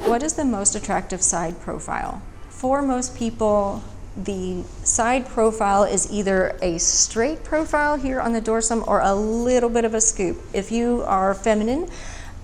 What is the most attractive side profile? For most people, the side profile is either a straight profile here on the dorsum or a little bit of a scoop. If you are feminine,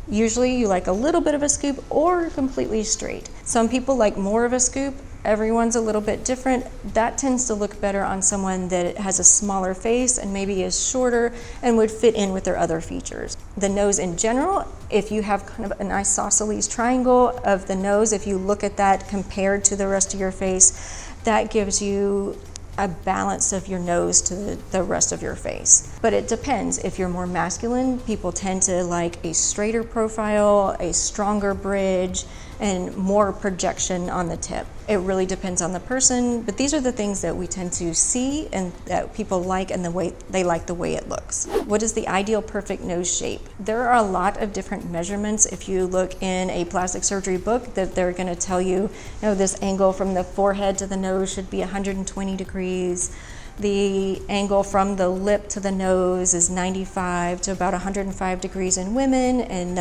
usually you like a little bit of a scoop or completely straight. Some people like more of a scoop. Everyone's a little bit different. That tends to look better on someone that has a smaller face and maybe is shorter and would fit in with their other features. The nose in general, if you have kind of an isosceles triangle of the nose, if you look at that compared to the rest of your face, that gives you a balance of your nose to the rest of your face. But it depends. If you're more masculine, people tend to like a straighter profile, a stronger bridge, and more projection on the tip. It really depends on the person, but these are the things that we tend to see and that people like and the way they like the way it looks. What is the ideal perfect nose shape? There are a lot of different measurements. If you look in a plastic surgery book, that they're gonna tell you, this angle from the forehead to the nose should be 120 degrees. The angle from the lip to the nose is 95 to about 105 degrees in women and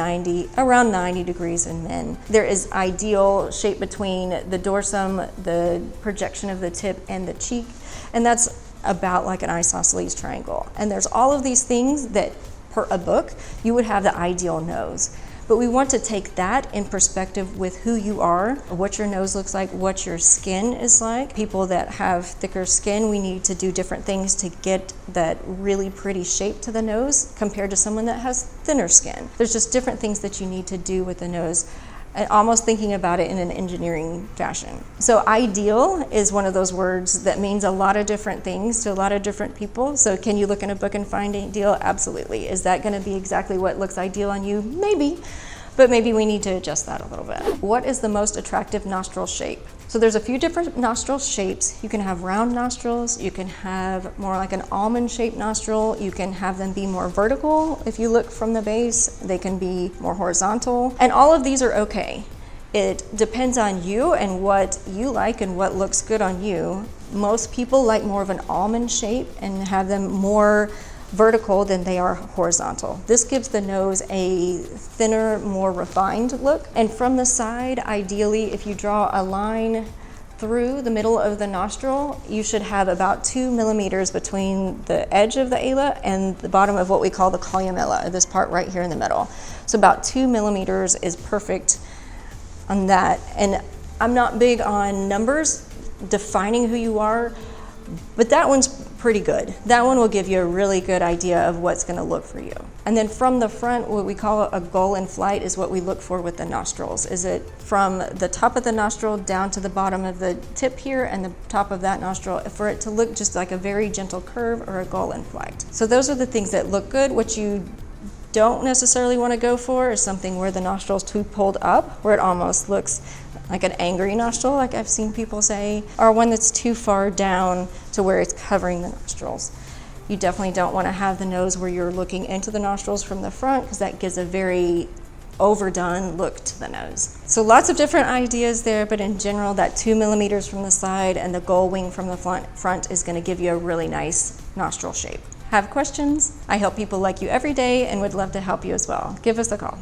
around 90 degrees in men. There is ideal shape between the dorsum, the projection of the tip, and the cheek, and that's about like an isosceles triangle. And there's all of these things that, per a book, you would have the ideal nose. But we want to take that in perspective with who you are, what your nose looks like, what your skin is like. People that have thicker skin, we need to do different things to get that really pretty shape to the nose compared to someone that has thinner skin. There's just different things that you need to do with the nose, and almost thinking about it in an engineering fashion. So ideal is one of those words that means a lot of different things to a lot of different people. So can you look in a book and find ideal? Absolutely. Is that going to be exactly what looks ideal on you? Maybe, but maybe we need to adjust that a little bit. What is the most attractive nostril shape? So there's a few different nostril shapes. You can have round nostrils, you can have more like an almond shaped nostril, you can have them be more vertical. If you look from the base, they can be more horizontal. And all of these are okay. It depends on you and what you like and what looks good on you. Most people like more of an almond shape and have them more vertical than they are horizontal. This gives the nose a thinner, more refined look. And from the side, ideally, if you draw a line through the middle of the nostril, you should have about 2 millimeters between the edge of the ala and the bottom of what we call the columella, this part right here in the middle. So about 2 millimeters is perfect on that. And I'm not big on numbers, defining who you are, but that one's pretty good. That one will give you a really good idea of what's going to look for you. And then from the front, what we call a goal in flight is what we look for with the nostrils. Is it from the top of the nostril down to the bottom of the tip here and the top of that nostril, for it to look just like a very gentle curve or a goal in flight. So those are the things that look good. What you don't necessarily want to go for is something where the nostril's too pulled up, where it almost looks like an angry nostril, like I've seen people say, or one that's too far down to where it's covering the nostrils. You definitely don't want to have the nose where you're looking into the nostrils from the front, because that gives a very overdone look to the nose. So lots of different ideas there, but in general, that 2 millimeters from the side and the gull wing from the front is going to give you a really nice nostril shape. Have questions? I help people like you every day and would love to help you as well. Give us a call.